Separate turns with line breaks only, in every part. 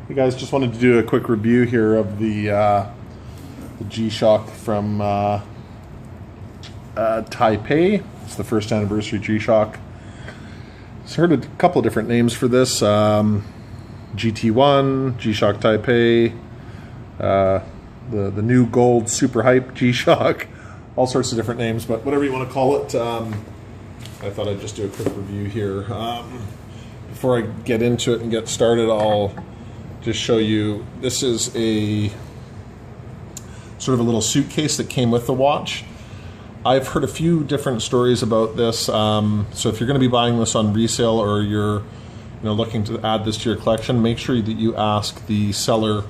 Hey guys, just wanted to do a quick review here of the G-Shock from Taipei. It's the first anniversary G-Shock. I've heard a couple of different names for this. GT1, G-Shock Taipei, the new gold super hype G-Shock, all sorts of different names, but whatever you want to call it. I thought I'd just do a quick review here. Before I get into it and get started, I'll just show you, this is a sort of a little suitcase that came with the watch. I've heard a few different stories about this, so if you're going to be buying this on resale or you're looking to add this to your collection, make sure that you ask the seller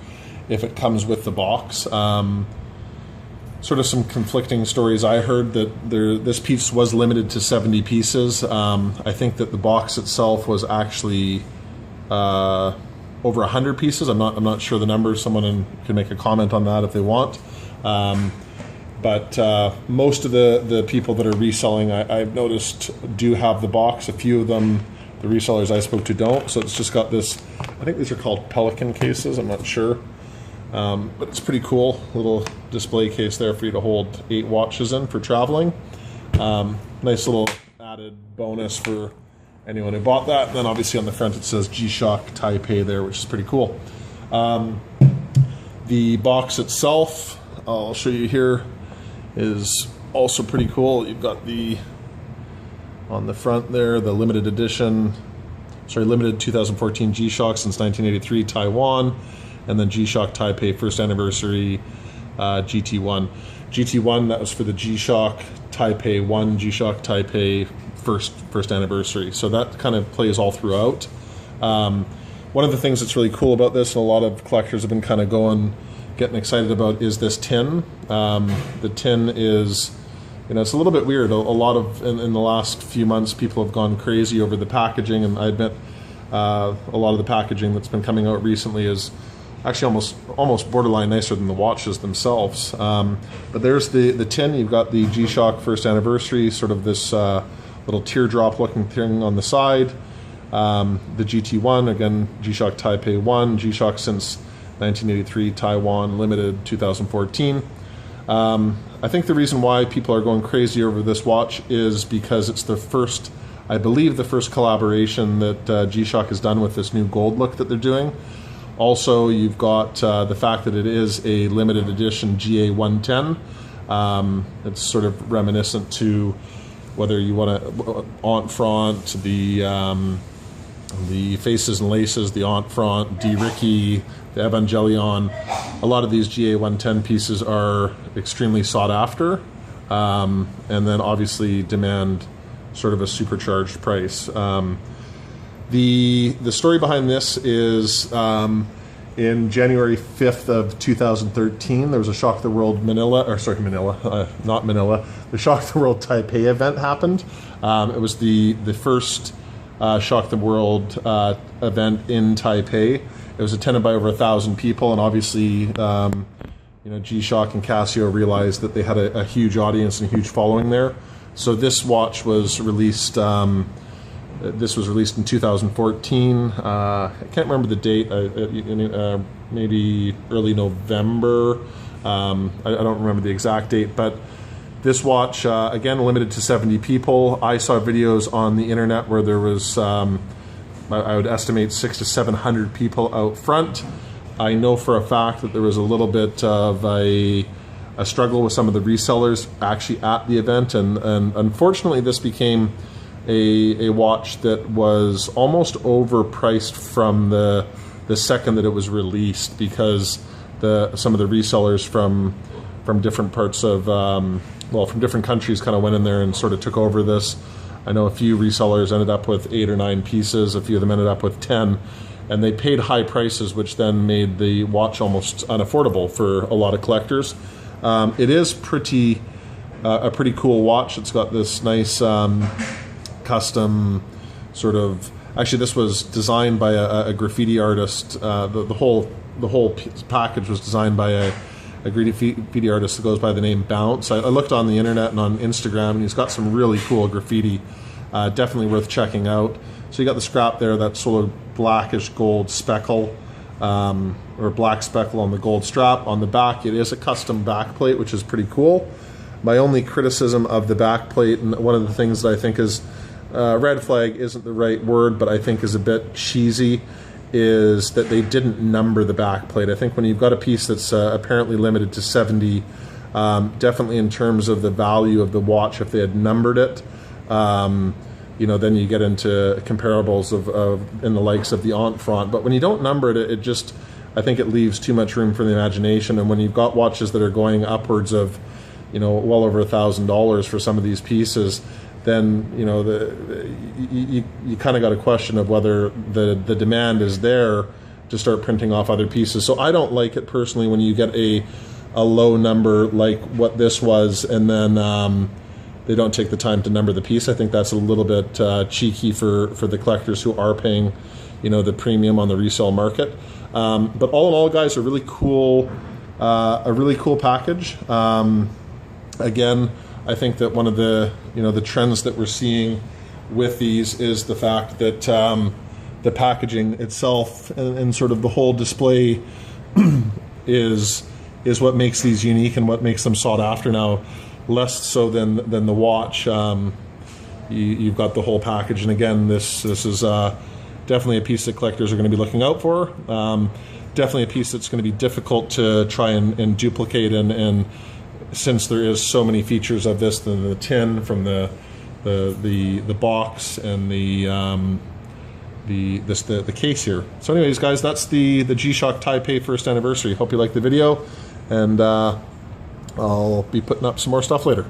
if it comes with the box. Sort of some conflicting stories I heard that this piece was limited to 70 pieces. I think that the box itself was actually over 100 pieces. I'm not sure the numbers. Someone can make a comment on that if they want. But most of the people that are reselling, I've noticed, do have the box. A few of them, the resellers I spoke to, don't. So it's just got this, I think these are called Pelican cases, I'm not sure. But it's pretty cool. Little display case there for you to hold 8 watches in for traveling. Nice little added bonus for anyone who bought that. And then obviously on the front it says G-Shock Taipei there, which is pretty cool. The box itself, I'll show you here, is also pretty cool. You've got on the front there, the limited 2014 G-Shock since 1983 Taiwan, and then G-Shock Taipei first anniversary GT1. GT1, that was for the G-Shock Taipei 1, G-Shock Taipei first anniversary. So that kind of plays all throughout. One of the things that's really cool about this, and a lot of collectors have been kind of getting excited about, is this tin. The tin is, it's a little bit weird. A lot of, in the last few months, people have gone crazy over the packaging, and I admit a lot of the packaging that's been coming out recently is actually almost borderline nicer than the watches themselves. But there's the tin. You've got the G-Shock first anniversary, sort of this little teardrop looking thing on the side. The GT1, again, G-Shock Taipei 1, G-Shock since 1983 Taiwan, limited 2014. I think the reason why people are going crazy over this watch is because it's I believe the first collaboration that G-Shock has done with this new gold look that they're doing. Also, you've got the fact that it is a limited edition GA110. It's sort of reminiscent to whether you want to Enfront, the Faces and Laces, the Enfront, D. Ricky, the Evangelion. A lot of these GA110 pieces are extremely sought after, and then obviously demand sort of a supercharged price. The story behind this is in January 5th of 2013, there was a Shock the World the Shock the World Taipei event happened. It was the first Shock the World event in Taipei. It was attended by over 1,000 people, and obviously G-Shock and Casio realized that they had a huge audience and a huge following there. So this watch was released. This was released in 2014. I can't remember the date. Maybe early November. I don't remember the exact date, but this watch, again, limited to 70 people. I saw videos on the internet where there was, I would estimate 600 to 700 people out front. I know for a fact that there was a little bit of a struggle with some of the resellers actually at the event, and unfortunately this became a watch that was almost overpriced from the second that it was released, because some of the resellers from different parts of from different countries kind of went in there and sort of took over this. I know a few resellers ended up with 8 or 9 pieces, a few of them ended up with 10, and they paid high prices, which then made the watch almost unaffordable for a lot of collectors. It is a pretty cool watch. It's got this nice custom sort of, actually this was designed by a graffiti artist. The whole package was designed by a graffiti artist that goes by the name Bounce. I looked on the internet and on Instagram, and he's got some really cool graffiti. Definitely worth checking out. So you got the scrap there, that sort of blackish gold speckle. or black speckle on the gold strap. On the back, it is a custom back plate, which is pretty cool. My only criticism of the back plate, and one of the things that I think is red flag isn't the right word, but I think is a bit cheesy, is that they didn't number the back plate. I think when you've got a piece that's apparently limited to 70, definitely in terms of the value of the watch, if they had numbered it, you know, then you get into comparables of in the likes of the Enfront. But when you don't number it, it just, I think it leaves too much room for the imagination. And when you've got watches that are going upwards of, you know, well over $1,000 for some of these pieces, then, you know, you kind of got a question of whether the demand is there to start printing off other pieces. So I don't like it personally when you get a low number like what this was, and then they don't take the time to number the piece. I think that's a little bit cheeky for the collectors who are paying, you know, the premium on the resale market. But all in all, guys, a really cool package. Again, I think that one of the, you know, the trends that we're seeing with these is the fact that the packaging itself and sort of the whole display is what makes these unique and what makes them sought after now, less so than the watch. You've got the whole package, and again, this is definitely a piece that collectors are going to be looking out for. Definitely a piece that's going to be difficult to try and duplicate, and since there is so many features of this, the tin from the box and the case here. So anyways, guys, that's the G-Shock Taipei 1st anniversary. Hope you liked the video, and I'll be putting up some more stuff later.